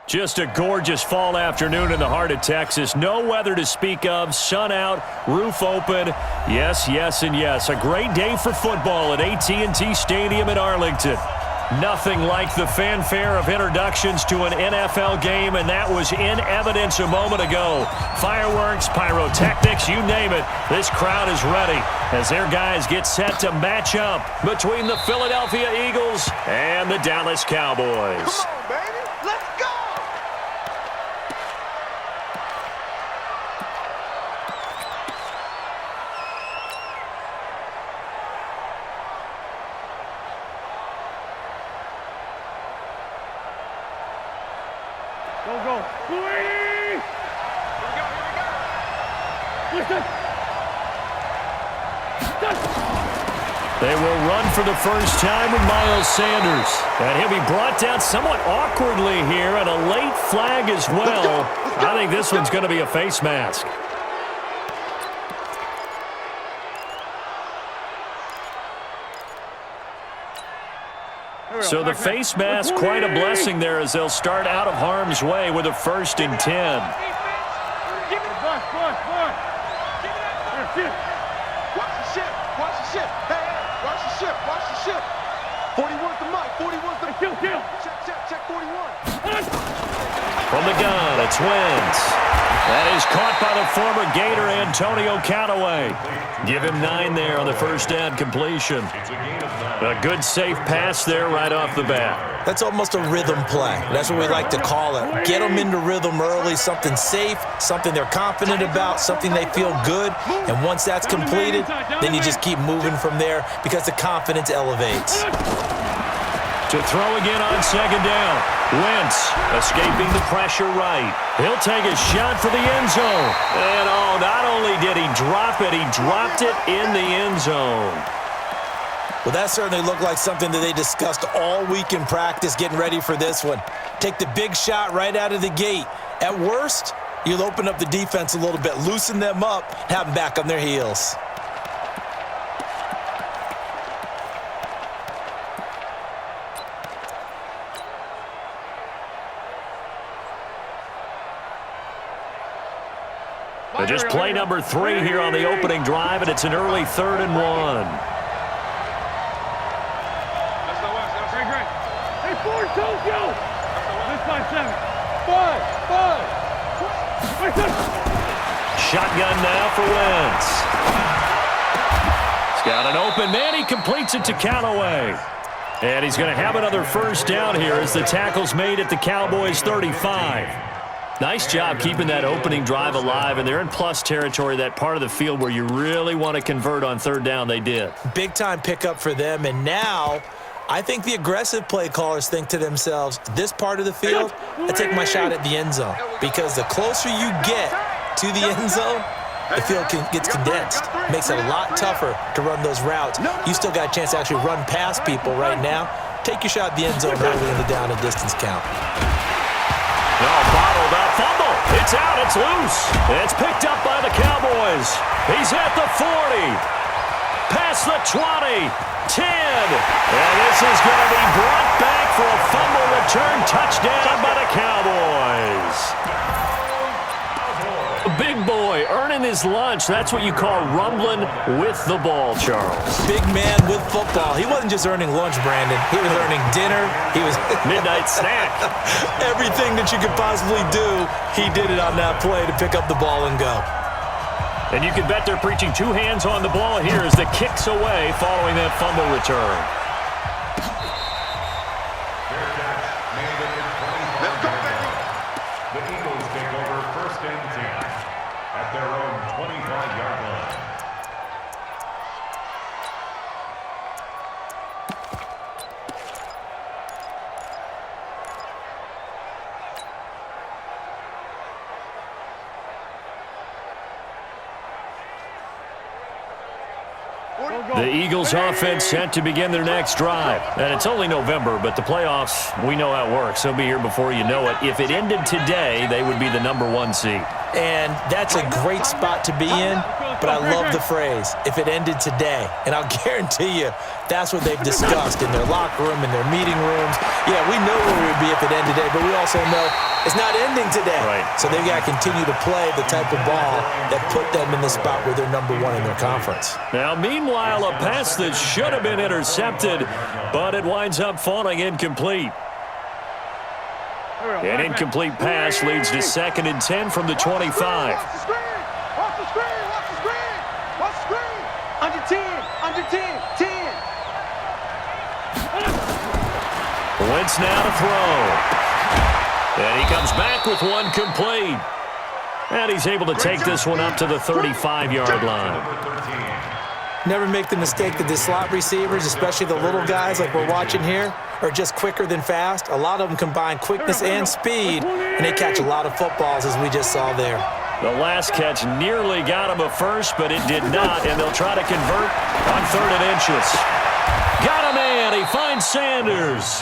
Just a gorgeous fall afternoon in the heart of Texas. No weather to speak of. Sun out, roof open. Yes, yes, and yes. A great day for football at AT&T Stadium in Arlington. Nothing like the fanfare of introductions to an NFL game, and that was in evidence a moment ago. Fireworks, pyrotechnics, you name it. This crowd is ready as their guys get set to match up between the Philadelphia Eagles and the Dallas Cowboys. Come on, baby. Let's go! Go. Here we go. They will run for the first time with Miles Sanders. And he'll be brought down somewhat awkwardly here, and a late flag as well. I think this one's going to be a face mask. So the face mask, quite a blessing there as they'll start out of harm's way with a 1st and 10. Watch the ship. Hey, watch the ship. 41's the mic. 41's the... Kill. Check 41. From the gun, it's Wentz. That is caught by the former Gator Antonio Callaway. Give him 9 there on the first down completion. A good safe pass there right off the bat. That's almost a rhythm play. That's what we like to call it. Get them into rhythm early, something safe, something they're confident about, something they feel good. And once that's completed, then you just keep moving from there because the confidence elevates. To throw again on 2nd down. Wentz escaping the pressure right. He'll take a shot for the end zone. And not only did he drop it, he dropped it in the end zone. Well, that certainly looked like something that they discussed all week in practice getting ready for this one. Take the big shot right out of the gate. At worst, you'll open up the defense a little bit, loosen them up, have them back on their heels. Just play number 3 here on the opening drive, and it's an early 3rd and 1. Great. Hey, 4, Tokyo! This 5-7. 5. Shotgun now for Wentz. He's got an open man. He completes it to Callaway. And he's going to have another first down here as the tackle's made at the Cowboys' 35. Nice job keeping that opening drive alive, and they're in plus territory, that part of the field where you really want to convert on 3rd down. They did. Big-time pickup for them, and now I think the aggressive play callers think to themselves, this part of the field, I take my shot at the end zone, because the closer you get to the end zone, the field gets condensed. Makes it a lot tougher to run those routes. You still got a chance to actually run past people right now. Take your shot at the end zone early in the down and distance count. No, bottled up. Fumble. It's out. It's loose. It's picked up by the Cowboys. He's at the 40. Past the 20. 10. And this is going to be brought back for a fumble return touchdown by the Cowboys. Big boy earning his lunch. That's what you call rumbling with the ball, Charles. Big man with football. He wasn't just earning lunch, Brandon. He was earning dinner. He was midnight snack. Everything that you could possibly do, he did it on that play to pick up the ball and go. And you can bet they're preaching 2 hands on the ball here as the kick's away following that fumble return. Let's go, baby. The Eagles take over 1st and 10 at their own 25-yard line. The Eagles offense set to begin their next drive. And it's only November, but the playoffs, we know how it works. They'll be here before you know it. If it ended today, they would be the number 1 seed. And that's a great spot to be in but I love the phrase, if it ended today. And I'll guarantee you that's what they've discussed in their locker room, in their meeting rooms. Yeah, we know where we would be if it ended today, but we also know it's not ending today. Right. So they've got to continue to play the type of ball that put them in the spot where they're number one in their conference. Now, meanwhile, a pass that should have been intercepted, but it winds up falling incomplete. An incomplete pass leads to 2nd and 10 from the 25. Watch the screen! Watch the screen! Watch the screen! Watch the screen! Under 10! Under 10! 10! Wentz now to throw. And he comes back with one complete. And he's able to take this one up to the 35-yard line. Never make the mistake that the slot receivers, especially the little guys like we're watching here, are just quicker than fast. A lot of them combine quickness and speed, and they catch a lot of footballs, as we just saw there. The last catch nearly got him a first, but it did not, and they'll try to convert on 3rd and inches. Got a man. He finds Sanders.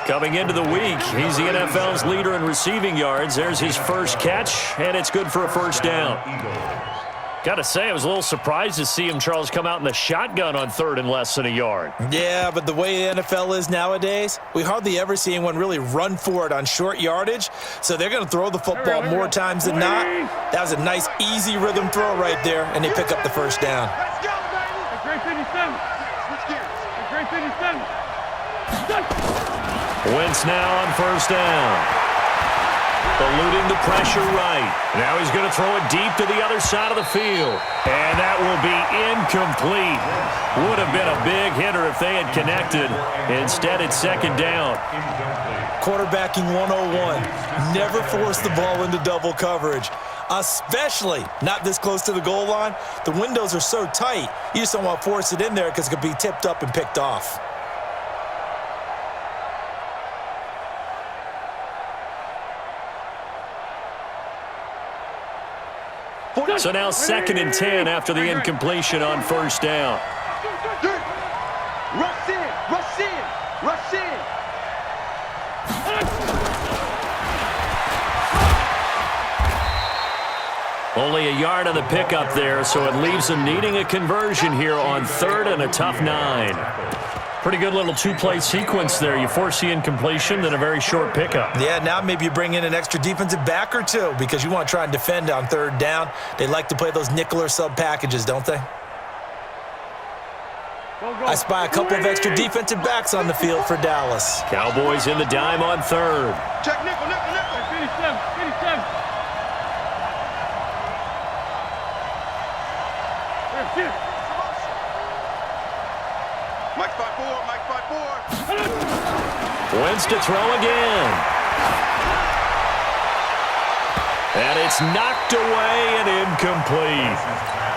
Coming into the week, he's the NFL's leader in receiving yards. There's his first catch, and it's good for a first down. Got to say, I was a little surprised to see him, Charles, come out in the shotgun on 3rd and less than a yard. Yeah, but the way the NFL is nowadays, we hardly ever see anyone really run for it on short yardage. So they're going to throw the football more times than not. That was a nice, easy rhythm throw right there, and they pick up the first down. Let's go, baby! Great 57. Switch gears. Great 57. Wentz now on first down. Eluding the pressure right. Now he's going to throw it deep to the other side of the field. And that will be incomplete. Would have been a big hitter if they had connected. Instead, it's 2nd down. Quarterbacking 101. Never force the ball into double coverage, especially not this close to the goal line. The windows are so tight, you just don't want to force it in there because it could be tipped up and picked off. So now 2nd and 10 after the incompletion on first down. Rush in! Rush in! Rush in! Only a yard on the pickup there, so it leaves them needing a conversion here on 3rd and a tough 9. Pretty good little two-play sequence there. You force the incompletion, then a very short pickup. Yeah, now maybe you bring in an extra defensive back or two because you want to try and defend on 3rd down. They like to play those nickel or sub packages, don't they? I spy a couple of extra defensive backs on the field for Dallas. Cowboys in the dime on 3rd. Check nickel, nickel, nickel! 57. 57. Mike 5-4, Mike 5-4. Wentz to throw again. And it's knocked away and incomplete.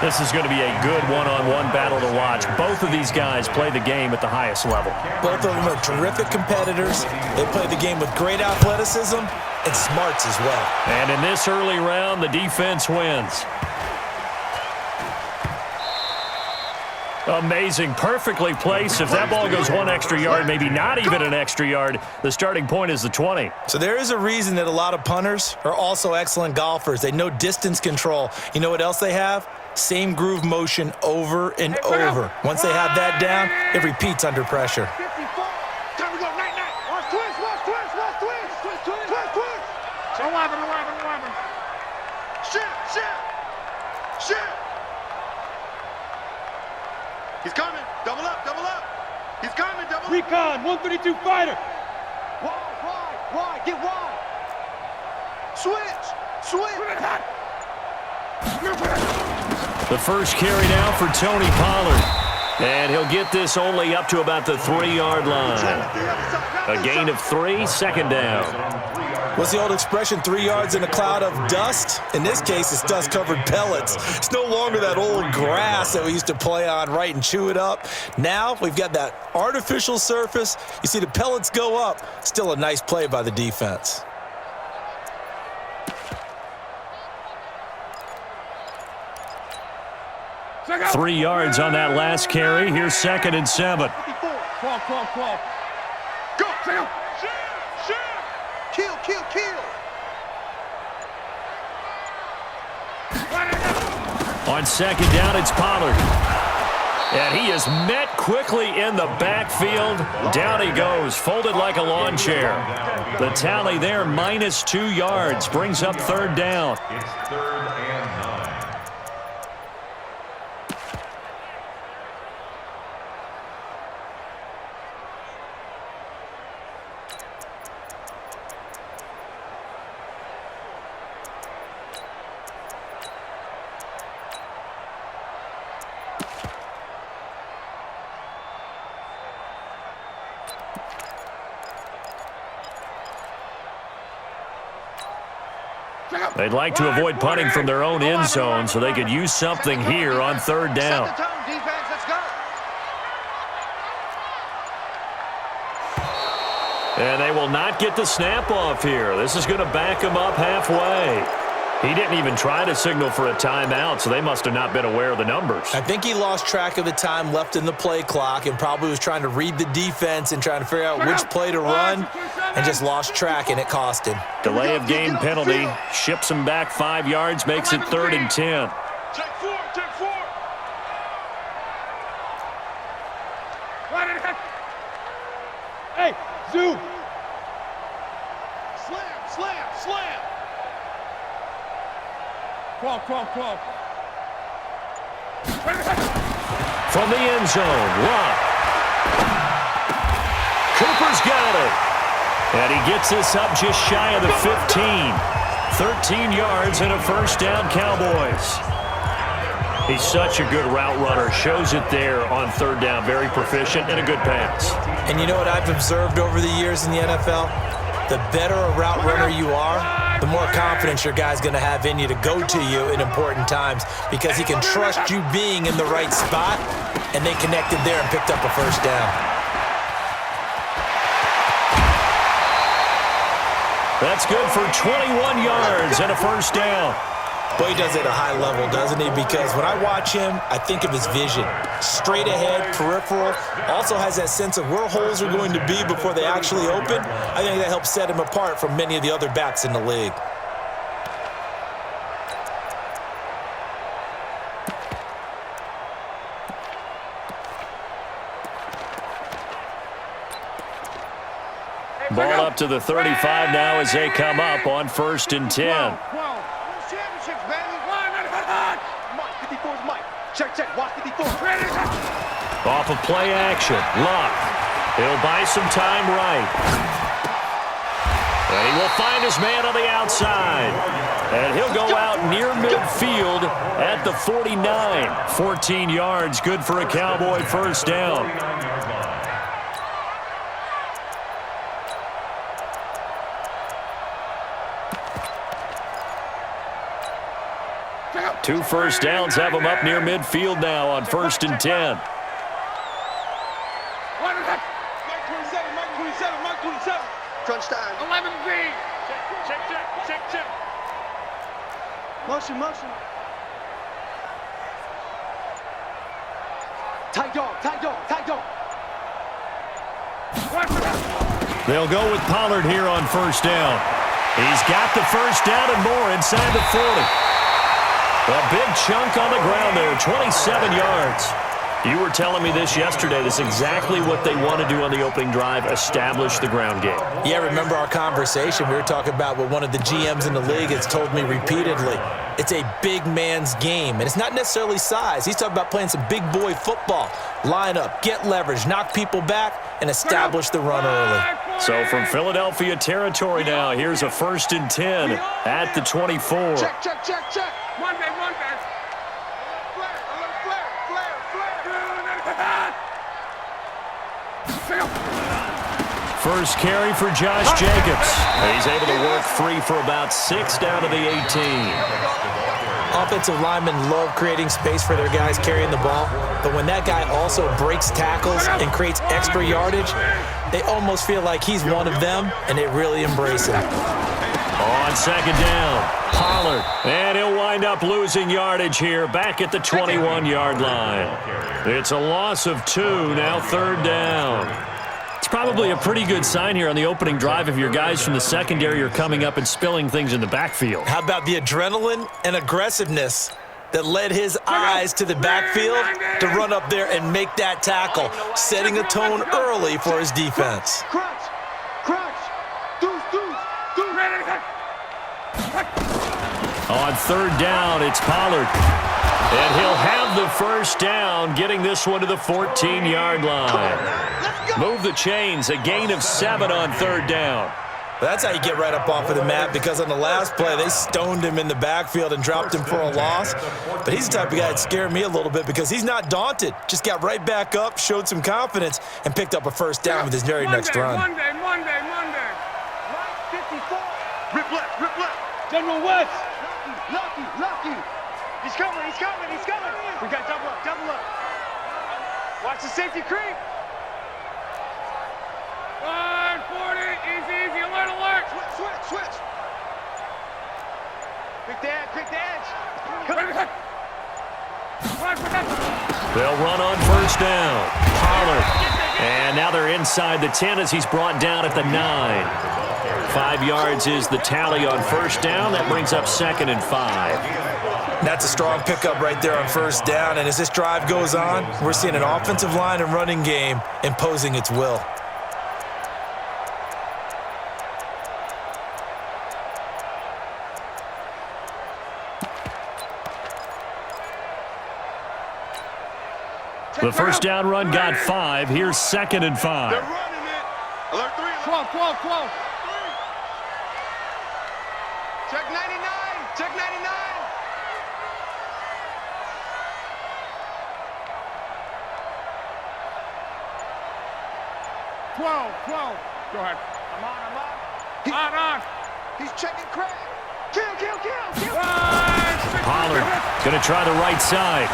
This is going to be a good one-on-one battle to watch. Both of these guys play the game at the highest level. Both of them are terrific competitors. They play the game with great athleticism and smarts as well. And in this early round, the defense wins. Amazing. Perfectly placed. If that ball goes one extra yard, maybe not even an extra yard, the starting point is the 20. So there is a reason that a lot of punters are also excellent golfers. They know distance control. You know what else they have? Same groove motion over and over. Once they have that down, it repeats under pressure. 54. Time to go. Night, night. Watch twist, watch twist, watch twist. Twist, twist, twist, twist. Don't wobble, don't wobble, don't wobble. Shift, shift. Shift. He's coming. Double up, double up. He's coming, double up. Recon, 132 fighter. Wide, get wide. Switch, switch. The first carry now for Tony Pollard. And he'll get this only up to about the 3-yard line. A gain of 3, 2nd down. What's the old expression, 3 yards in a cloud of dust? In this case, it's dust-covered pellets. It's no longer that old grass that we used to play on, right, and chew it up. Now we've got that artificial surface. You see the pellets go up. Still a nice play by the defense. Check 3 yards on that last carry. Here's 2nd and 7. 54. Claw. Go. Check out. Shift. Kill. On On second down, it's Pollard. And he is met quickly in the backfield. Down he goes, folded like a lawn chair. The tally there, -2 yards, brings up third down. It's 3rd and 9. They'd like to avoid punting from their own end zone so they could use something here on third down. And they will not get the snap off here. This is going to back him up halfway. He didn't even try to signal for a timeout, so they must have not been aware of the numbers. I think he lost track of the time left in the play clock and probably was trying to read the defense and trying to figure out which play to run and just lost track, and it cost him. Delay of game penalty. Ships him back 5 yards, makes it 3rd and 10. Check 4, check 4. Hey, zoom. Slam, slam, slam. 12. From the end zone, Locke. Cooper's got it. And he gets this up just shy of the 15. 13 yards and a first down, Cowboys. He's such a good route runner. Shows it there on third down. Very proficient and a good pass. And you know what I've observed over the years in the NFL? The better a route runner you are, the more confidence your guy's going to have in you to go to you in important times because he can trust you being in the right spot, and they connected there and picked up a first down. That's good for 21 yards and a first down. Boy, he does it at a high level, doesn't he? Because when I watch him, I think of his vision. Straight ahead, peripheral, also has that sense of where holes are going to be before they actually open. I think that helps set him apart from many of the other backs in the league. Ball up to the 35 now as they come up on 1st and 10. Championships, baby. Mike, 54 is Mike. Check, watch 54. Off of play action, Locke. He'll buy some time right. And he will find his man on the outside. And he'll go out near midfield at the 49. 14 yards, good for a Cowboy first down. 49-yard line. 2 first downs have him up near midfield now on 1st and 10. Mike 27. Crunch time. 11V. Check. Motion. Tight dog. They'll go with Pollard here on first down. He's got the first down and more inside the 40. A big chunk on the ground there, 27 yards. You were telling me this yesterday. This is exactly what they want to do on the opening drive, establish the ground game. Yeah, remember our conversation? We were talking about what one of the GMs in the league has told me repeatedly. It's a big man's game, and it's not necessarily size. He's talking about playing some big boy football. Line up, get leverage, knock people back, and establish the run early. So from Philadelphia territory now, here's a 1st and 10 at the 24. Check. One back. Flare. First carry for Josh Jacobs. He's able to work free for about 6 down to the 18. Offensive linemen love creating space for their guys carrying the ball, but when that guy also breaks tackles and creates extra yardage, they almost feel like he's one of them, and they really embrace him. On second down, Pollard. And he'll wind up losing yardage here back at the 21-yard line. It's a loss of 2, now 3rd down. It's probably a pretty good sign here on the opening drive if your guys from the secondary are coming up and spilling things in the backfield. How about the adrenaline and aggressiveness that led his eyes to the backfield to run up there and make that tackle, setting a tone early for his defense. Crunch. Deuce. On third down, it's Pollard. And he'll have the first down, getting this one to the 14-yard line. Move the chains, a gain of 7 on third down. That's how you get right up off of the map, because on the last play, they stoned him in the backfield and dropped him for a loss. But he's the type of guy that scared me a little bit because he's not daunted. Just got right back up, showed some confidence, and picked up a first down with his very next run. Monday. Right 54. Rip left. General West. Lucky. He's coming. We got double up. Watch the safety creep. 140, easy, alert. Switch. Pick the edge. They'll run on first down. Pollard. And now they're inside the 10 as he's brought down at the 9. 5 yards is the tally on first down. That brings up 2nd and 5. That's a strong pickup right there on first down. And as this drive goes on, we're seeing an offensive line and running game imposing its will. The first down run got 5. Here's 2nd and 5. They're running it. Alert 3. 12. Check 99. 12. Go ahead. I'm on. On. He's checking crack. Kill. Pollard going to try the right side.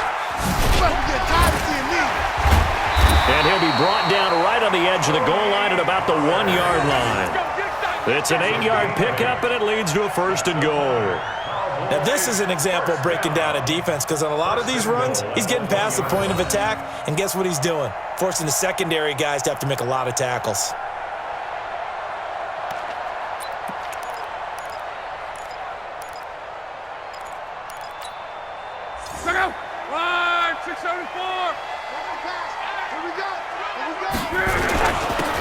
And he'll be brought down right on the edge of the goal line at about the 1-yard line. It's an 8-yard pickup, and it leads to a 1st and goal. Now, this is an example of breaking down a defense, because on a lot of these runs, he's getting past the point of attack, and guess what he's doing? Forcing the secondary guys to have to make a lot of tackles. Look out! 674. Here we go.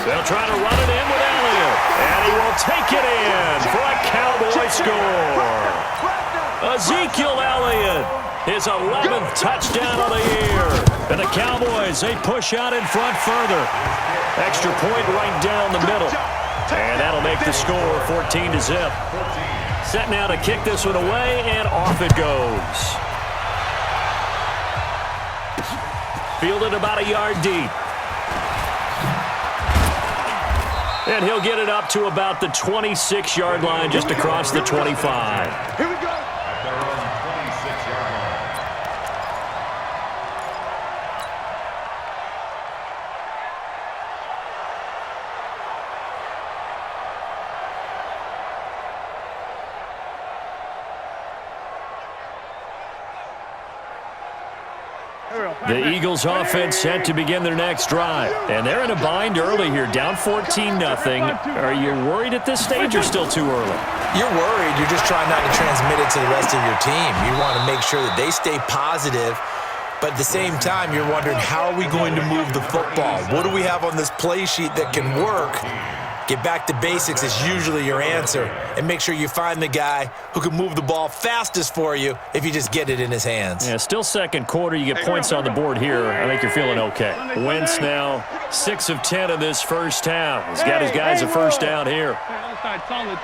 They'll try to run it in with Elliott, and he will take it in for a Cowboy score. Ezekiel Elliott, his 11th touchdown of the year. And the Cowboys, they push out in front further. Extra point right down the middle. And that'll make the score 14-0. Set now to kick this one away, and off it goes. Fielded about a yard deep. And he'll get it up to about the 26-yard line, just across the 25. Here we go. At their own 26-yard line. The Eagles offense set to begin their next drive. And they're in a bind early here, down 14-0. Are you worried at this stage or still too early? You're worried. You're just trying not to transmit it to the rest of your team. You want to make sure that they stay positive. But at the same time, you're wondering, how are we going to move the football? What do we have on this play sheet that can work? Get back to basics is usually your answer. And make sure you find the guy who can move the ball fastest for you if you just get it in his hands. Yeah, still second quarter. You get points on the board here. I think you're feeling okay. Wentz now 6 of 10 in this first half. He's got his guys a first down here. Solid.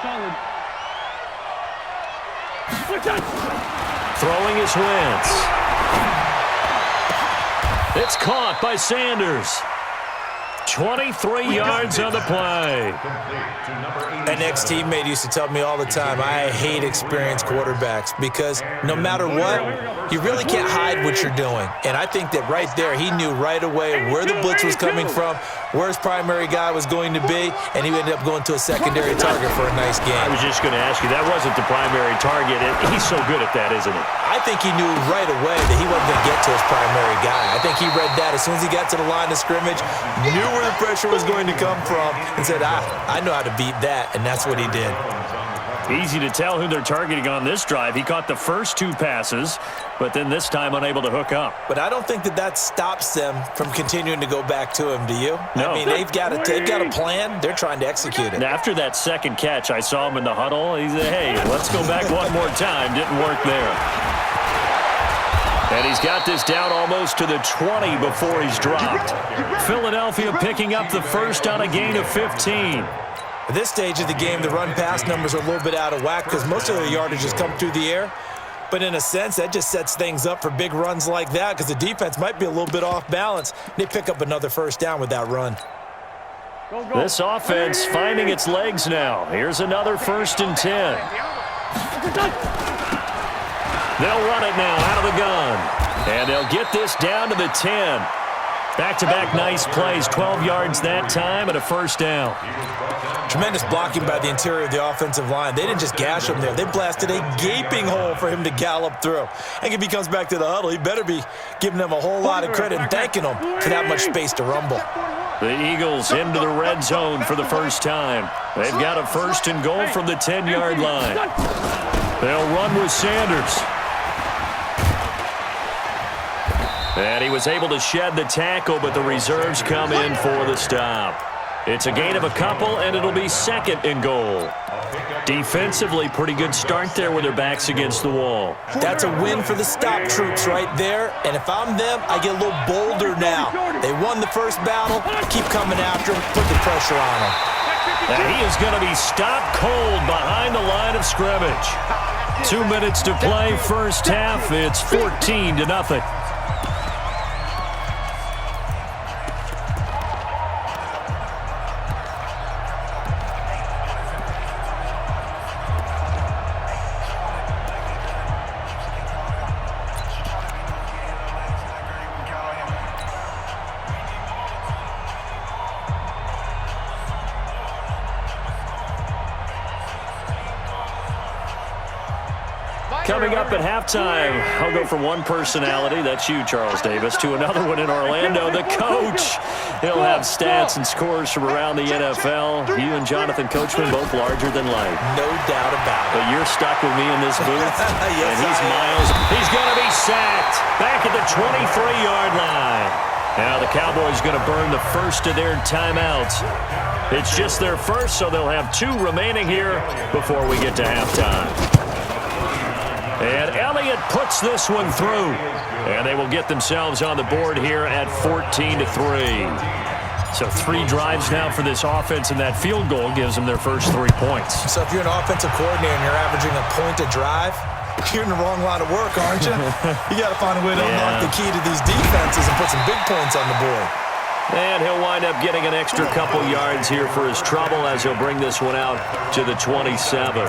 Throwing is Wentz. It's caught by Sanders. 23 yards on the play. An ex-teammate used to tell me all the time, I hate experienced quarterbacks because no matter what, you really can't hide what you're doing. And I think that right there, he knew right away where the blitz was coming from, where his primary guy was going to be, and he ended up going to a secondary target for a nice game. I was just going to ask you, that wasn't the primary target. He's so good at that, isn't he? I think he knew right away that he wasn't going to get to his primary guy. I think he read that as soon as he got to the line of scrimmage, knew where the pressure was going to come from, and said, I know how to beat that, and that's what he did. Easy to tell who they're targeting on this drive. He caught the first 2 passes, but then this time unable to hook up. But I don't think that stops them from continuing to go back to him, do you? No. I mean, they've got a plan. They're trying to execute it. And after that second catch, I saw him in the huddle. He said, hey, let's go back one more time. Didn't work there. And he's got this down almost to the 20 before he's dropped. Philadelphia picking up the first on a gain of 15. At this stage of the game, the run-pass numbers are a little bit out of whack because most of their yardage has come through the air. But in a sense, that just sets things up for big runs like that because the defense might be a little bit off balance. They pick up another first down with that run. This offense finding its legs now. Here's another 1st and 10. They'll run it now out of the gun. And they'll get this down to the 10. Back-to-back nice plays, 12 yards that time and a first down. Tremendous blocking by the interior of the offensive line. They didn't just gash him there. They blasted a gaping hole for him to gallop through. And if he comes back to the huddle, he better be giving them a whole lot of credit and thanking them for that much space to rumble. The Eagles into the red zone for the first time. They've got a 1st and goal from the 10-yard line. They'll run with Sanders. And he was able to shed the tackle, but the reserves come in for the stop. It's a gain of a couple, and it'll be 2nd and goal. Defensively, pretty good start there with their backs against the wall. That's a win for the stop troops right there. And if I'm them, I get a little bolder now. They won the first battle. Keep coming after them. Put the pressure on them. And he is going to be stopped cold behind the line of scrimmage. 2 minutes to play, first half. It's 14-0. Coming up at halftime, I'll go from one personality, that's you, Charles Davis, to another one in Orlando, the coach. He'll have stats and scores from around the NFL. You and Jonathan Coachman, both larger than life. No doubt about it. But you're stuck with me in this booth. Yes, and he's miles. He's going to be sacked back at the 23-yard line. Now the Cowboys going to burn the first of their timeouts. It's just their first, so they'll have 2 remaining here before we get to halftime. And Elliott puts this one through. And they will get themselves on the board here at 14-3. So 3 drives now for this offense, and that field goal gives them their first 3 points. So if you're an offensive coordinator and you're averaging a point a drive, you're in the wrong line of work, aren't you? You got to find a way to unlock the key to these defenses and put some big points on the board. And he'll wind up getting an extra couple yards here for his trouble as he'll bring this one out to the 27.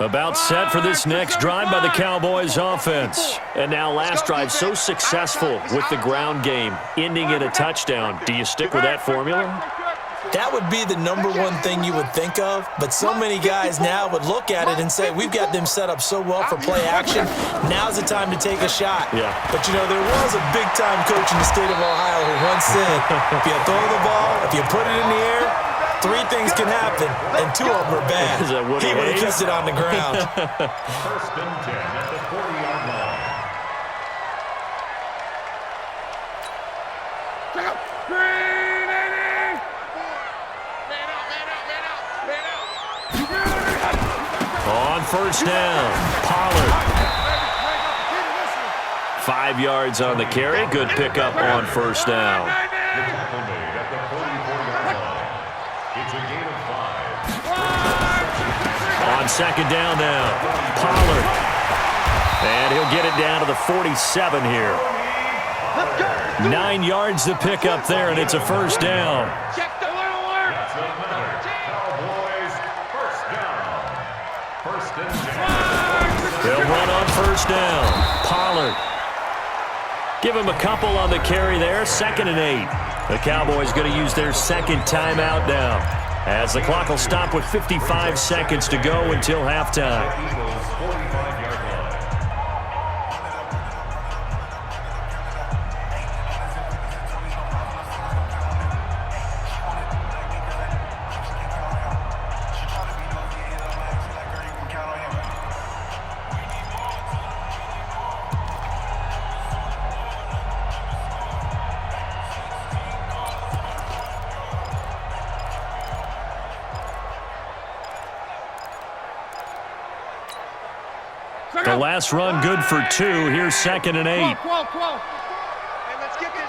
About set for this next drive by the Cowboys offense. And now last drive so successful with the ground game, ending in a touchdown. Do you stick with that formula? That would be the number one thing you would think of, but so many guys now would look at it and say, we've got them set up so well for play action, now's the time to take a shot. Yeah. But, you know, there was a big-time coach in the state of Ohio who once said, if you throw the ball, if you put it in the air, 3 things can happen, and 2 of them are bad. He would have kept it on the ground. 1st and 10 at the 40-yard line. On first down, Pollard. 5 yards on the carry. Good pickup on first down. On second down now, Pollard. And he'll get it down to the 47 here. 9 yards to pick up there, and it's a first down. They'll run on first down. Pollard. Give him a couple on the carry there. 2nd and 8. The Cowboys going to use their second timeout now. as the clock will stop with 55 seconds to go until halftime. Eagles 45-yard line. The last run good for 2. Here's 2nd and 8. Hey, let's get this.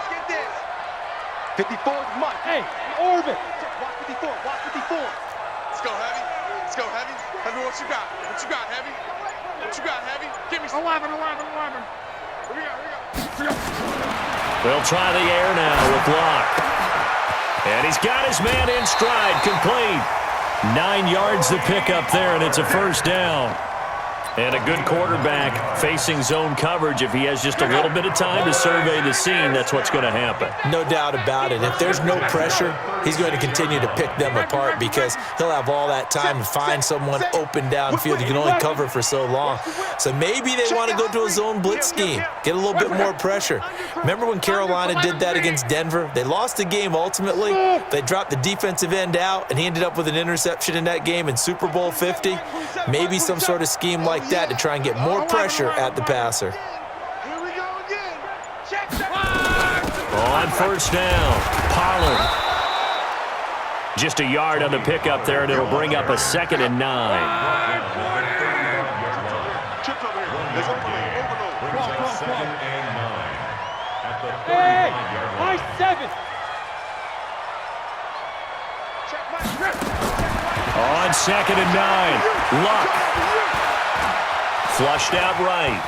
54 is Mike. Hey, orbit. Watch 54, watch 54. Let's go, Heavy. Heavy, what you got? Heavy? Heavy? Give me 11. Here we go. They'll try the air now with Locke. And he's got his man in stride, complete. 9 yards to pick up there, and it's a first down. And a good quarterback facing zone coverage. If he has just a little bit of time to survey the scene, that's what's going to happen. No doubt about it. If there's no pressure, he's going to continue to pick them apart because he'll have all that time to find someone open downfield. You can only cover for so long. So maybe they want to go to a zone blitz scheme, get a little bit more pressure. Remember when Carolina did that against Denver? They lost the game ultimately. They dropped the defensive end out, and he ended up with an interception in that game in Super Bowl 50. Maybe some sort of scheme like that to try and get more pressure at the passer. Here we go again. Check the On first down, Pollard. Just a yard on the pickup there, and it'll bring up a 2nd and 9. Chips over here. Let's overload. Brings up 2nd and 9 at the 35-yard line. High 7. Check Mike. On 2nd and 9, Luck. Flushed out right.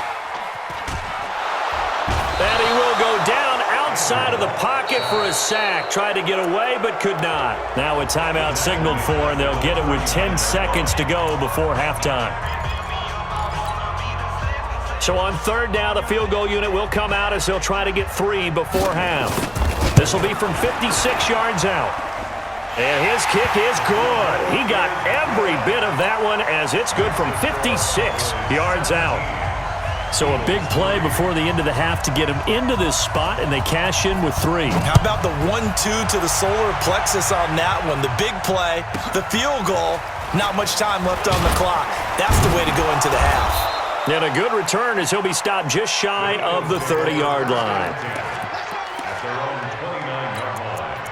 And he will go down outside of the pocket for a sack. Tried to get away, but could not. Now a timeout signaled for, and they'll get it with 10 seconds to go before halftime. So on 3rd down, the field goal unit will come out as they'll try to get 3 before half. This will be from 56 yards out. And his kick is good. He got every bit of that one as it's good from 56 yards out. So a big play before the end of the half to get him into this spot, and they cash in with 3. How about the 1-2 to the solar plexus on that one? The big play, the field goal, not much time left on the clock. That's the way to go into the half. And a good return as he'll be stopped just shy of the 30-yard line. At their own 29-yard line.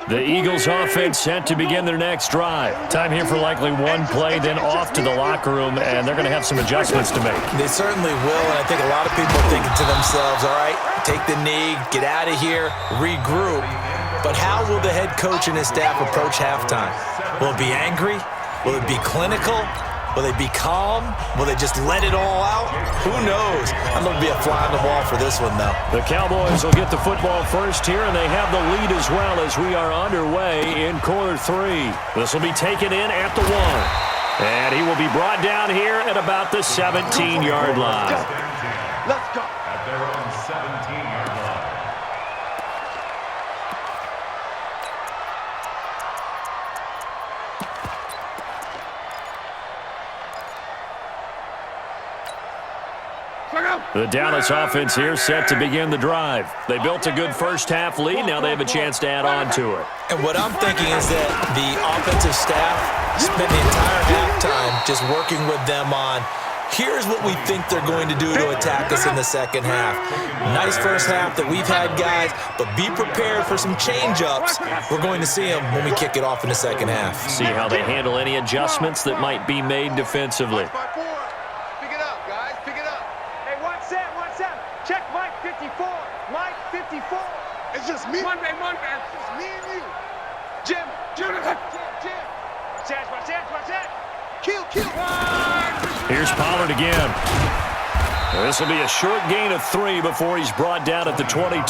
The Eagles offense set to begin their next drive. Time here for likely one play, then off to the locker room, and they're going to have some adjustments to make. They certainly will, and I think a lot of people are thinking to themselves, all right, take the knee, get out of here, regroup. But how will the head coach and his staff approach halftime? Will it be angry? Will it be clinical? Will they be calm? Will they just let it all out? Who knows? I'm going to be a fly on the wall for this one, though. The Cowboys will get the football first here, and they have the lead as well as we are underway in quarter 3. This will be taken in at the 1. And he will be brought down here at about the 17-yard line. Let's go. At their own 17-yard line. The Dallas offense here set to begin the drive. They built a good first-half lead. Now they have a chance to add on to it. And what I'm thinking is that the offensive staff spent the entire halftime just working with them on, here's what we think they're going to do to attack us in the second half. Nice first half that we've had, guys, but be prepared for some change-ups. We're going to see them when we kick it off in the second half. See how they handle any adjustments that might be made defensively. Pick it up, guys. Pick it up. Hey, watch that. Check Mike 54. Mike 54. It's just me. One man. It's just me and you. Jim. Watch that. Kill. Here's Pollard again. This will be a short gain of 3 before he's brought down at the 22.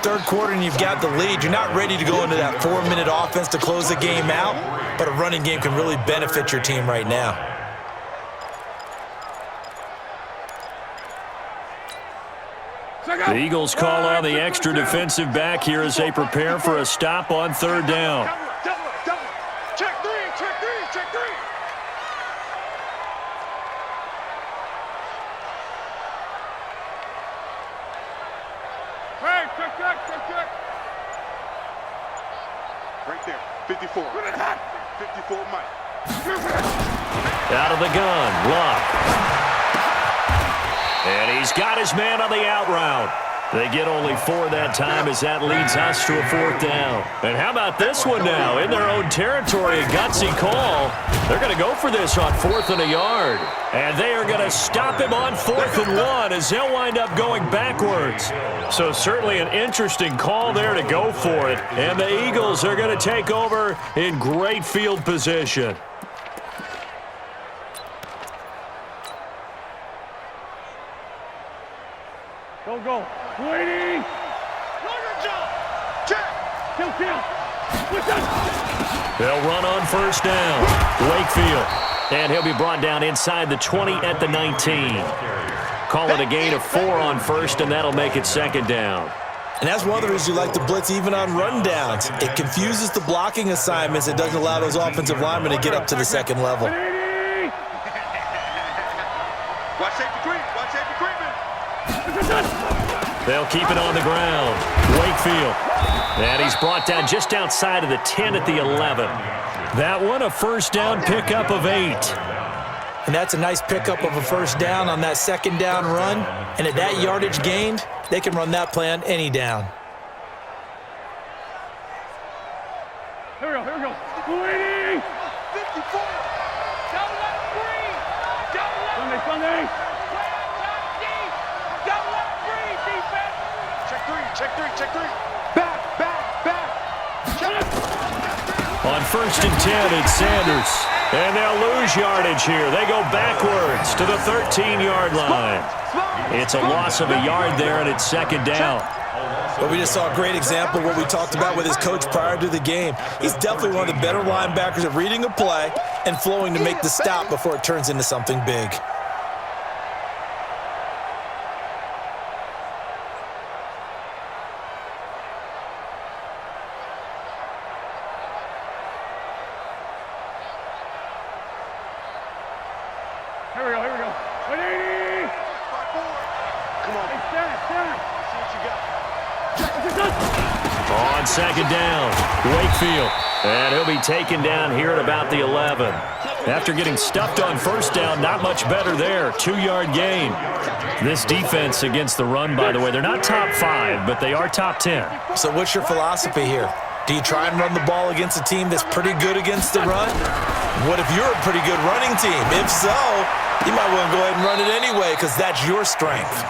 Third quarter and you've got the lead. You're not ready to go into that 4-minute offense to close the game out, but a running game can really benefit your team right now. The Eagles call on the extra defensive back here as they prepare for a stop on third down. Check three, check three, check three. Hey, check. Right there, 54. 54, Mike. Out of the gun, Luck. And he's got his man on the out route. They get only 4 that time as that leads us to a 4th down. And how about this one now? In their own territory, a gutsy call. They're going to go for this on 4th and a yard. And they are going to stop him on 4th and 1 as they'll wind up going backwards. So certainly an interesting call there to go for it. And the Eagles are going to take over in great field position. Go. Waiting. Check. Kill. What's that? They'll run on first down. Wakefield. And he'll be brought down inside the 20 at the 19. Call it a gain of 4 on first, and that'll make it 2nd down. And that's one of the reasons you like to blitz even on rundowns. It confuses the blocking assignments. It doesn't allow those offensive linemen to get up to the second level. Watch safety creep. Watch safety creeping. They'll keep it on the ground. Wakefield. And he's brought down just outside of the 10 at the 11. That one a first down pickup of 8. And that's a nice pickup of a first down on that 2nd down run. And at that yardage gained, they can run that play on any down. Here we go. Waiting. 54. Sunday. Check three. Back. On 1st and 10, it's Sanders. And they'll lose yardage here. They go backwards to the 13-yard line. It's a loss of a yard there, and it's 2nd down. But we just saw a great example of what we talked about with his coach prior to the game. He's definitely one of the better linebackers at reading a play and flowing to make the stop before it turns into something big. Here we go. 180. Come on. Hey, stand. See what you got. On 2nd down, Wakefield. And he'll be taken down here at about the 11. After getting stuffed on first down, not much better there. 2-yard gain. This defense against the run, by the way, they're not top 5, but they are top 10. So what's your philosophy here? Do you try and run the ball against a team that's pretty good against the run? What if you're a pretty good running team? If so, you might want to go ahead and run it anyway because that's your strength.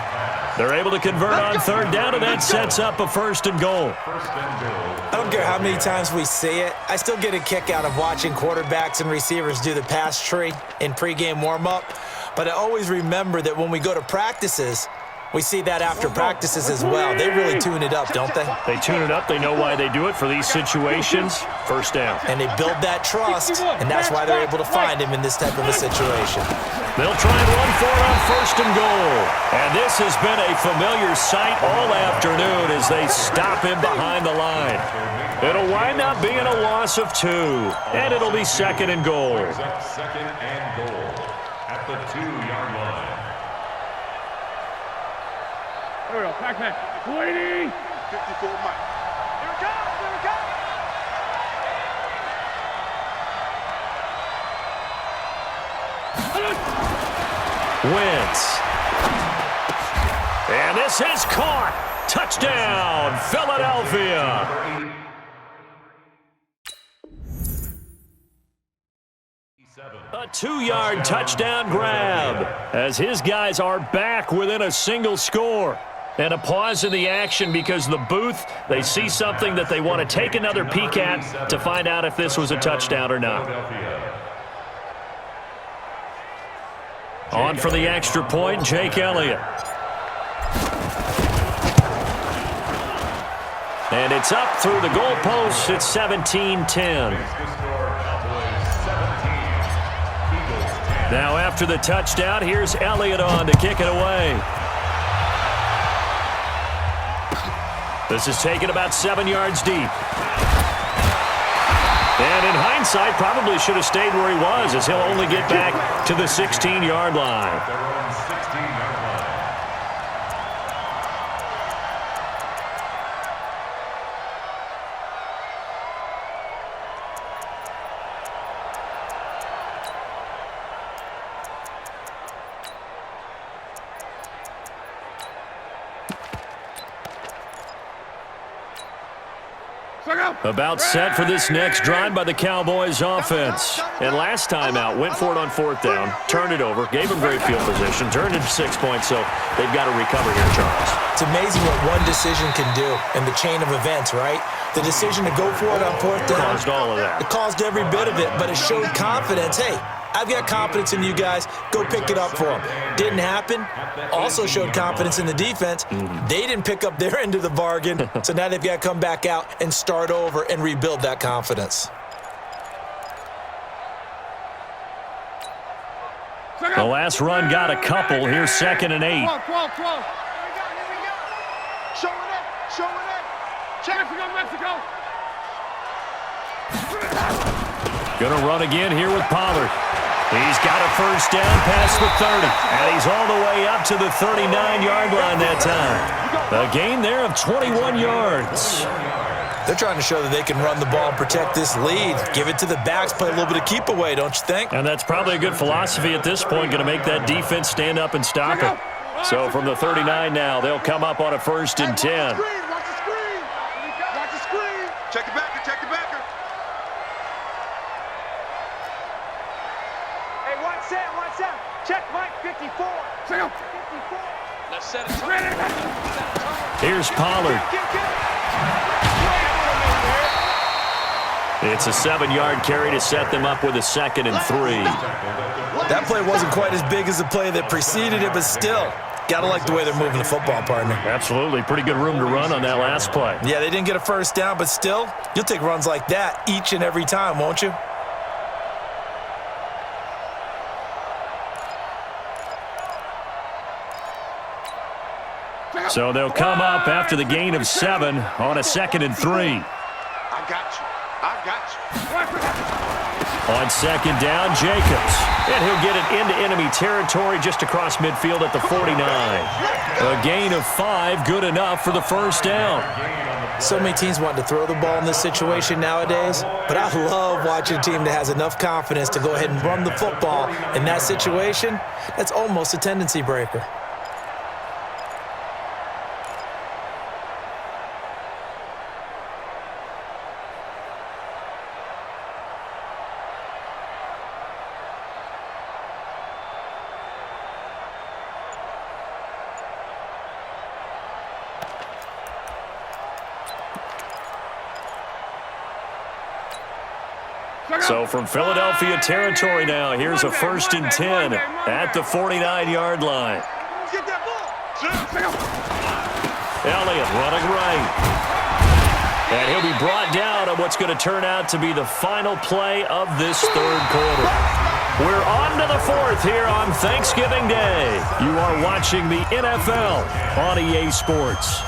They're able to convert on 3rd down, and that sets up a 1st and goal. I don't care how many times we see it. I still get a kick out of watching quarterbacks and receivers do the pass tree in pregame warm-up. But I always remember that when we go to practices, we see that after practices as well. They really tune it up, don't they? They tune it up. They know why they do it for these situations. 1st down. And they build that trust, and that's why they're able to find him in this type of a situation. They'll try and run for it on 1st and goal. And this has been a familiar sight all afternoon as they stop him behind the line. It'll wind up being a loss of 2, and it'll be 2nd and goal. 2nd and goal at the 2-yard line. Here we go. Back. Waiting. 54, Mike. Here it comes. Wentz. And this is caught. Touchdown, Philadelphia. A 2-yard touchdown grab as his guys are back within a single score. And a pause in the action because the booth, they see something that they want to take another peek at to find out if this was a touchdown or not. On for the extra point, Jake Elliott. And it's up through the goalposts. It's 17-10. Now after the touchdown, here's Elliott on to kick it away. This is taken about 7 yards deep. And in hindsight, probably should have stayed where he was, as he'll only get back to the 16-yard line. About set for this next drive by the Cowboys offense. And last time out, went for it on 4th down, turned it over, gave them great field position, turned it 6 points, so they've got to recover here, Charles. It's amazing what one decision can do in the chain of events, right? The decision to go for it on 4th down. Caused all of that. It caused every bit of it, but it showed confidence. Hey, I've got confidence in you guys. Go pick it up for them. Didn't happen. Also showed confidence in the defense. They didn't pick up their end of the bargain, so now they've got to come back out and start over and rebuild that confidence. The last run got a couple. Here's 2nd and 8. 12. Show it. Check. Mexico. Gonna run again here with Pollard. He's got a first down past the 30. And he's all the way up to the 39-yard line that time. A gain there of 21 yards. They're trying to show that they can run the ball and protect this lead. Give it to the backs, play a little bit of keep away, don't you think? And that's probably a good philosophy at this point, going to make that defense stand up and stop it. So from the 39 now, they'll come up on a 1st and 10. Watch the screen. Check the backer. Hey, one set. Check Mike 54. 54. Let's set it. Here's Pollard. It's a 7-yard carry to set them up with a 2nd and 3. That play wasn't quite as big as the play that preceded it, but still, gotta like the way they're moving the football, partner. Absolutely. Pretty good room to run on that last play. Yeah, they didn't get a first down, but still, you'll take runs like that each and every time, won't you? So they'll come up after the gain of 7 on a 2nd and 3. I got you. On 2nd down, Jacobs. And he'll get it into enemy territory just across midfield at the 49. A gain of 5, good enough for the first down. So many teams want to throw the ball in this situation nowadays, but I love watching a team that has enough confidence to go ahead and run the football. In that situation, that's almost a tendency breaker. So from Philadelphia territory now, here's a 1st and 10 at the 49-yard line. Get that ball. Elliott running right. And he'll be brought down on what's going to turn out to be the final play of this 3rd quarter. We're on to the 4th here on Thanksgiving Day. You are watching the NFL on EA Sports.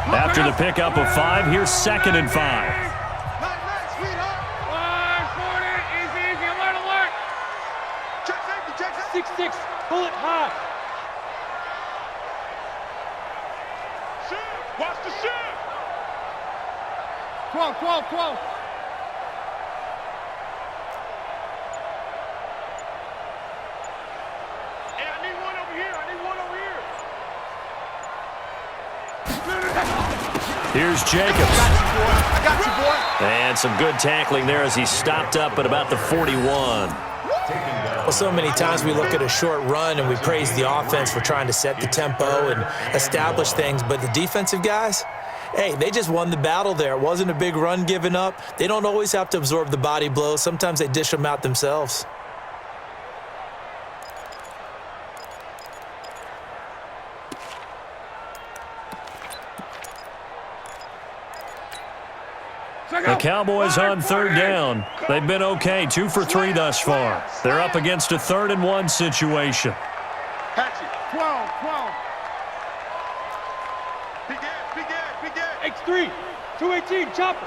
After the pickup of 5, here's 2nd and 5. Nice, sweetheart. 140, easy, alert. Check safety. 6-6, bullet high. Shift. Watch the shift. 12. Hey, I need one over here. Here's Jacobs. I got you, boy. And some good tackling there as he stopped up at about the 41. Taken down Well, so many times we look at a short run and we praise the offense for trying to set the tempo and establish things, but the defensive guys, hey, they just won the battle there. It wasn't a big run given up. They don't always have to absorb the body blows. Sometimes they dish them out themselves. The Cowboys on third down. They've been okay, 2 for 3 thus far. They're up against a 3rd and 1 situation. Hatch it. 12, 12. Big Ed. X3, 218, chopper.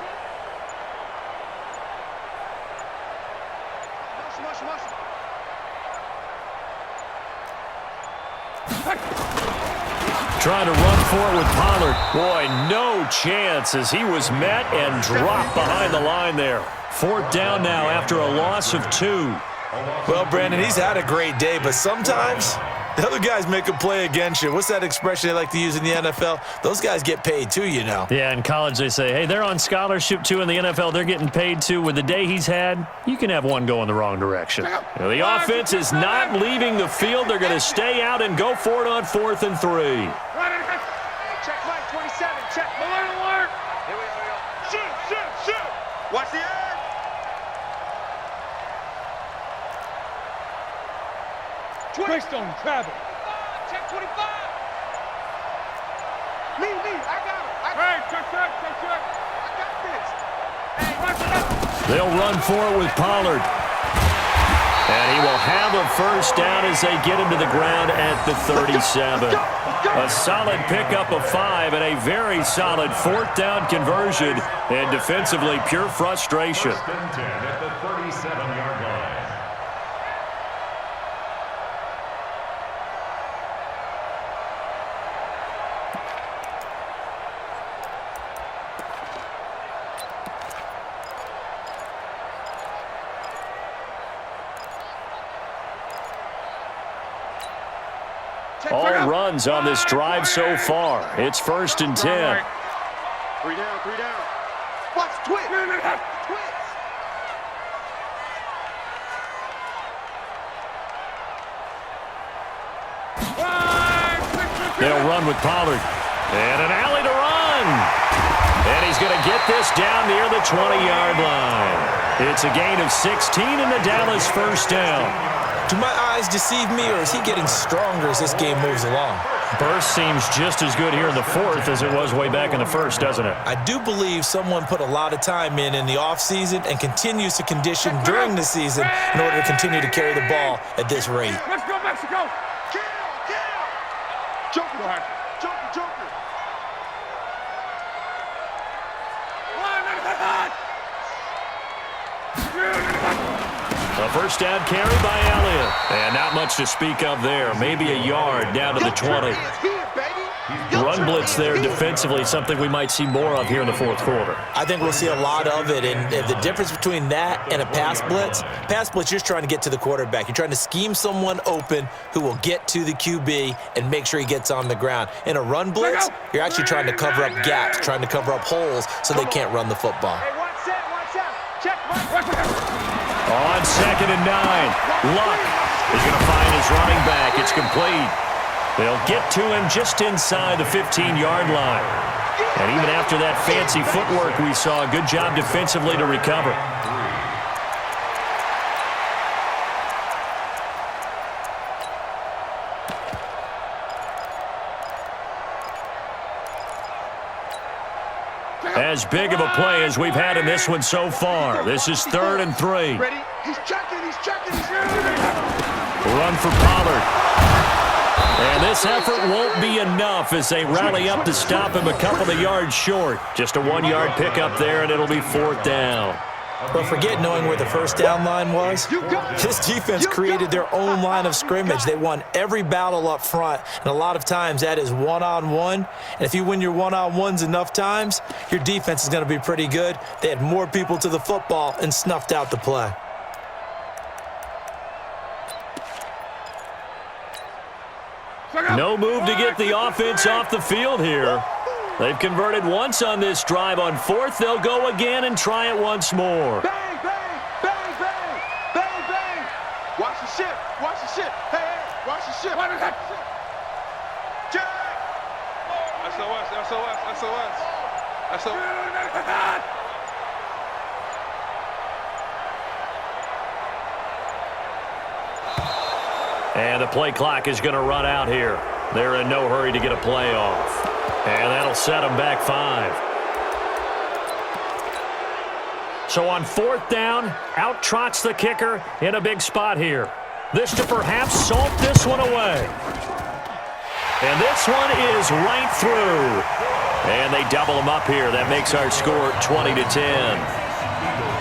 Muscle. Trying to run for it with Pollard. Boy, no chance as he was met and dropped behind the line there. 4th down now after a loss of 2. Well, Brandon, he's had a great day, but sometimes the other guys make a play against you. What's that expression they like to use in the NFL? Those guys get paid too, you know. Yeah, in college they say, hey, they're on scholarship too. In the NFL, they're getting paid too. With the day he's had, you can have one go in the wrong direction. Now, the offense is not leaving the field. They're going to stay out and go for it on 4th and 3. Check Mike, 27. Check. Alert. Here we go. Shoot. Watch the end. Greystone, travel. Check 25. Me. I got him. Hey, check. I got this. They'll run for it with Pollard. And he will have a first down as they get him to the ground at the 37. A solid pickup of 5 and a very solid 4th down conversion. And defensively, pure frustration. 1st and 10 at the 37-yard line. All runs on this drive so far. It's 1st and 10. 3 down. Watch twist. They'll run with Pollard. And an alley to run. And he's going to get this down near the 20-yard line. It's a gain of 16 and the Dallas first down. Do my eyes deceive me, or is he getting stronger as this game moves along? Burst seems just as good here in the 4th as it was way back in the 1st, doesn't it? I do believe someone put a lot of time in the offseason and continues to condition during the season in order to continue to carry the ball at this rate. Let's go, Mexico. Kill. Joker. A first down carry by Elliott. And not much to speak of there. Maybe a yard down to the 20. Run blitz there defensively, something we might see more of here in the 4th quarter. I think we'll see a lot of it, and the difference between that and a pass blitz, you're just trying to get to the quarterback. You're trying to scheme someone open who will get to the QB and make sure he gets on the ground. In a run blitz, you're actually trying to cover up gaps, trying to cover up holes so they can't run the football. Hey, one set. Check. On 2nd and 9, Luck is going to find his running back. It's complete. They'll get to him just inside the 15-yard line. And even after that fancy footwork we saw, a good job defensively to recover. As big of a play as we've had in this one so far. This is 3rd and 3. Ready? He's checking. Run for Pollard. And this effort won't be enough as they rally up to stop him a couple of yards short. Just a 1-yard pickup there, and it'll be 4th down. But forget knowing where the first down line was. This defense created their own line of scrimmage. They won every battle up front, and a lot of times that is one-on-one. And if you win your one-on-ones enough times, your defense is going to be pretty good. They had more people to the football and snuffed out the play. No move to get the offense off the field here. They've converted once on this drive. On 4th, they'll go again and try it once more. Bang. Watch the shift. shit. Hey, hey, watch your shit. Jack! SOS, SOS, SOS. SOS. And the play clock is going to run out here. They're in no hurry to get a play off. And that'll set them back 5. So on 4th down, out trots the kicker in a big spot here. This to perhaps salt this one away. And this one is right through. And they double them up here. That makes our score 20-10.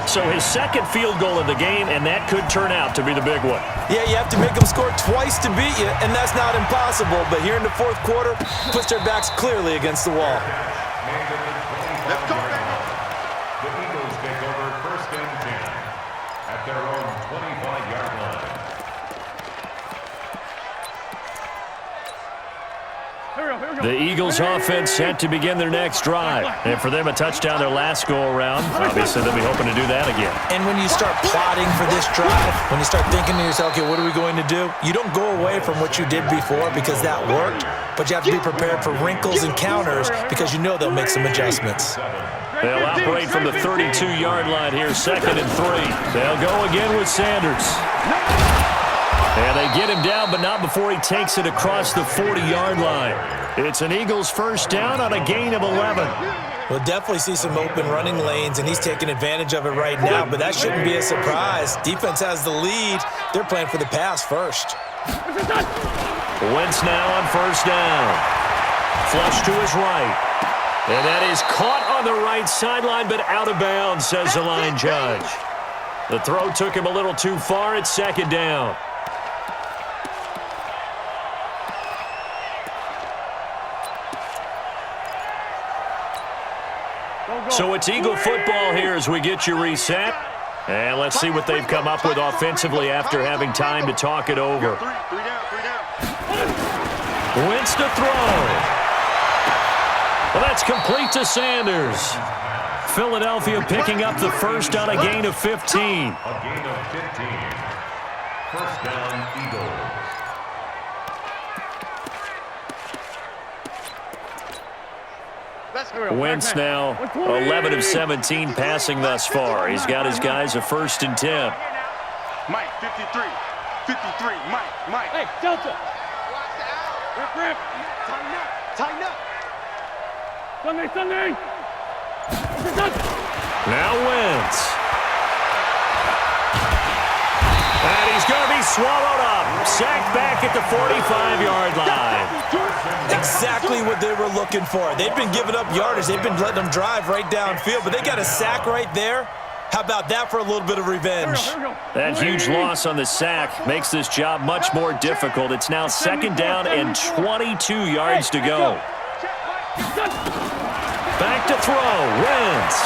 So his second field goal of the game, and that could turn out to be the big one. Yeah, you have to make them score twice to beat you, and that's not impossible. But here in the 4th quarter, puts their backs clearly against the wall. Let's go, baby. The Eagles take over 1st and 10 at their own 25-yard line. The Eagles offense set to begin their next drive. And for them, a touchdown their last go-around. Obviously, they'll be hoping to do that again. And when you start plotting for this drive, when you start thinking to yourself, okay, what are we going to do? You don't go away from what you did before because that worked, but you have to be prepared for wrinkles and counters because you know they'll make some adjustments. They'll operate from the 32-yard line here, 2nd and 3. They'll go again with Sanders. And they get him down, but not before he takes it across the 40-yard line. It's an Eagles first down on a gain of 11. We'll definitely see some open running lanes, and he's taking advantage of it right now, but that shouldn't be a surprise. Defense has the lead. They're playing for the pass first. Wentz now on 1st down. Flush to his right. And that is caught on the right sideline, but out of bounds, says the line judge. The throw took him a little too far. It's 2nd down. So it's Eagle football here as we get you reset. And let's see what they've come up with offensively after having time to talk it over. Three down. Wentz to throw. Well, that's complete to Sanders. Philadelphia picking up the first on a gain of 15. A gain of 15. 1st down, Eagles. Wentz now 11 of 17 passing thus far. He's got his guys a 1st and 10. Mike, 53. Mike. Hey, Delta. Rip. Tighten up. Sunday. Now Wentz. And he's going to be swallowed up. Sacked back at the 45-yard line. Exactly what they were looking for. They've been giving up yardage. They've been letting them drive right downfield, but they got a sack right there. How about that for a little bit of revenge? That huge loss on the sack makes this job much more difficult. It's now 2nd down and 22 yards to go. Back to throw. Wentz.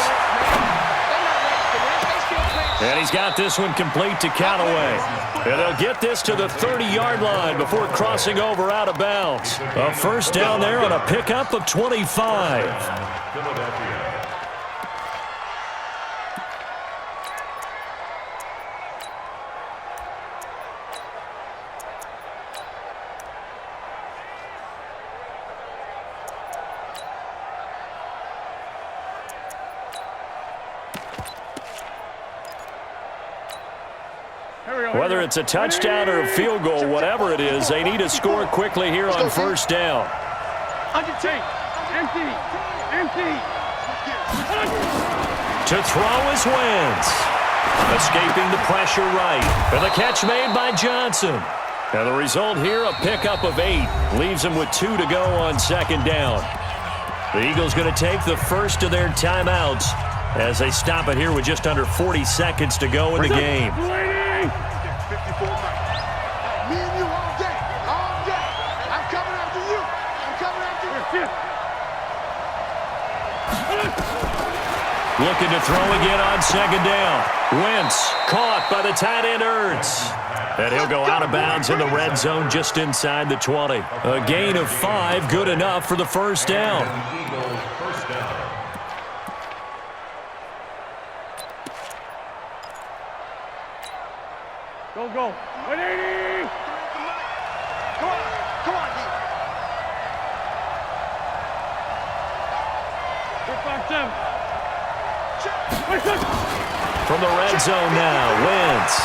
And he's got this one complete to Callaway. And they'll get this to the 30-yard line before crossing over out of bounds. A 1st down there on a pickup of 25. Philadelphia. Whether it's a touchdown or a field goal, whatever it is, they need to score quickly here on 1st down. Empty. To throw is Wentz. Escaping the pressure right. And the catch made by Johnson. And the result here, a pickup of 8. Leaves them with 2 to go on 2nd down. The Eagles going to take the first of their timeouts as they stop it here with just under 40 seconds to go in the game. 54 Mike. Me and you all day. I'm coming after you. Looking to throw again on 2nd down. Wentz caught by the tight end Ertz. And he'll go out of bounds in the red zone just inside the 20. A gain of 5, good enough for the 1st down. Eagles 1st down. Go. 180. Come on, D. From the red zone now, Wentz.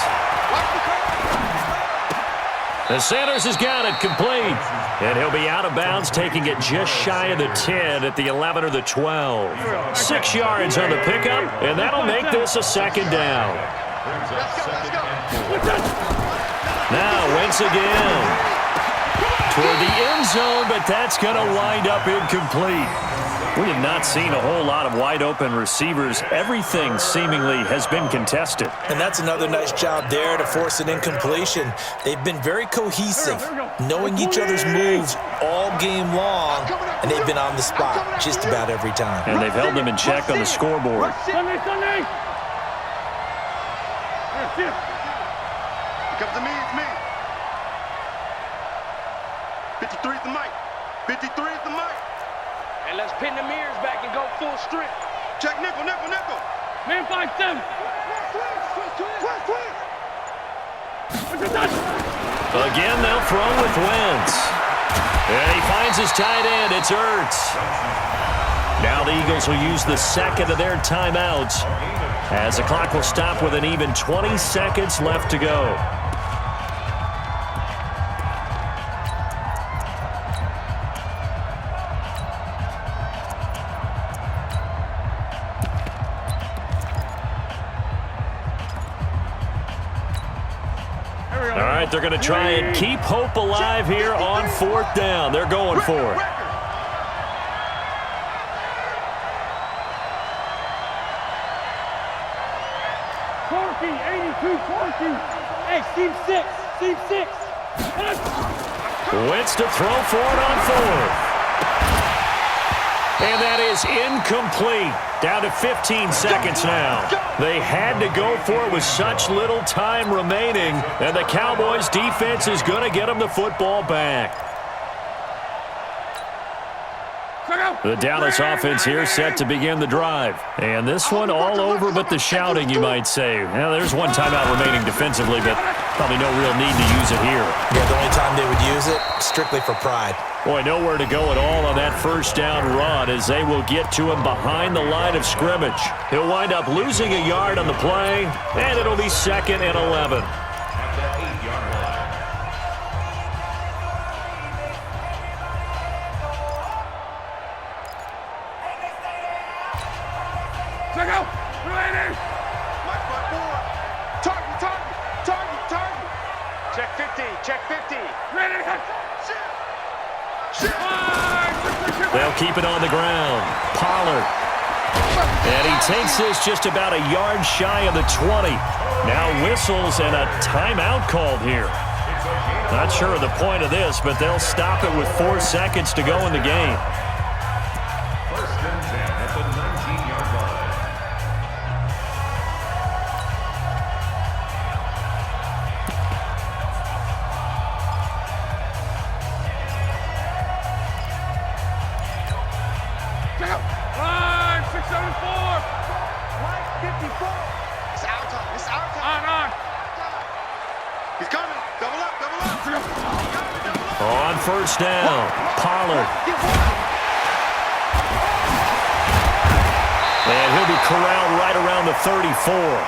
The Sanders has got it complete. And he'll be out of bounds, taking it just shy of the 10 at the 11 or the 12. 6 yards on the pickup, and that'll make this a second down. Now Wentz again. Toward the end zone, but that's going to wind up incomplete. We have not seen a whole lot of wide-open receivers. Everything seemingly has been contested. And that's another nice job there to force an incompletion. They've been very cohesive, knowing each other's moves all game long, and they've been on the spot just about every time. And they've held them in check on the scoreboard. Sunday! Come to me, it's me. 53 is the mic. 53 is the mic. And let's pin the mirrors back and go full strip. Check nickel. Man 5-7. Again, they'll throw with Wentz. And he finds his tight end. It's Ertz. Now the Eagles will use the second of their timeouts as the clock will stop with an even 20 seconds left to go. All right, they're going to try and keep hope alive here on 4th down. They're going for it. Corky, 82, Corky. Hey, Steve 6. Wentz to throw for it on 4th. And that is incomplete. Down to 15 seconds now. They had to go for it with such little time remaining, and the Cowboys' defense is going to get them the football back. The Dallas offense here set to begin the drive. And this one all over but the shouting, you might say. Well, there's one timeout remaining defensively, but probably no real need to use it here. Yeah, the only time they would use it, strictly for pride. Boy, nowhere to go at all on that first down run as they will get to him behind the line of scrimmage. He'll wind up losing a yard on the play, and it'll be 2nd and 11. Check out! Ready! Mike 4. Target. Check 50. Ready! They'll keep it on the ground. Pollard. And he takes this just about a yard shy of the 20. Now whistles and a timeout called here. Not sure of the point of this, but they'll stop it with 4 seconds to go in the game. 1st and 10 at the 19-yard line. Check out! Line 674! Line 54. It's our time. On! He's coming. Double up. On 1st down, Pollard. And he'll be corralled right around the 34.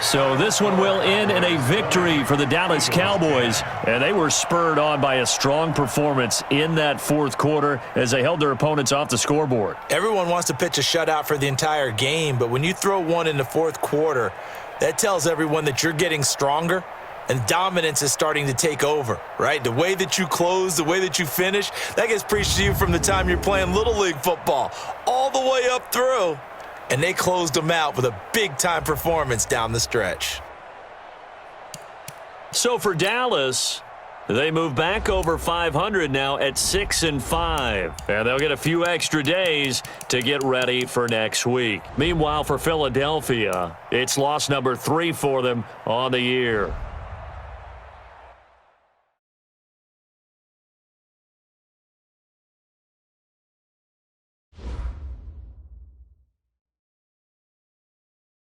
So this one will end in a victory for the Dallas Cowboys, and they were spurred on by a strong performance in that 4th quarter as they held their opponents off the scoreboard. Everyone wants to pitch a shutout for the entire game, but when you throw one in the 4th quarter, that tells everyone that you're getting stronger and dominance is starting to take over, right? The way that you close, the way that you finish, that gets preached to you from the time you're playing Little League football all the way up through. And they closed them out with a big-time performance down the stretch. So for Dallas, they move back over 500 now at 6-5. And they'll get a few extra days to get ready for next week. Meanwhile, for Philadelphia, it's loss number 3 for them on the year.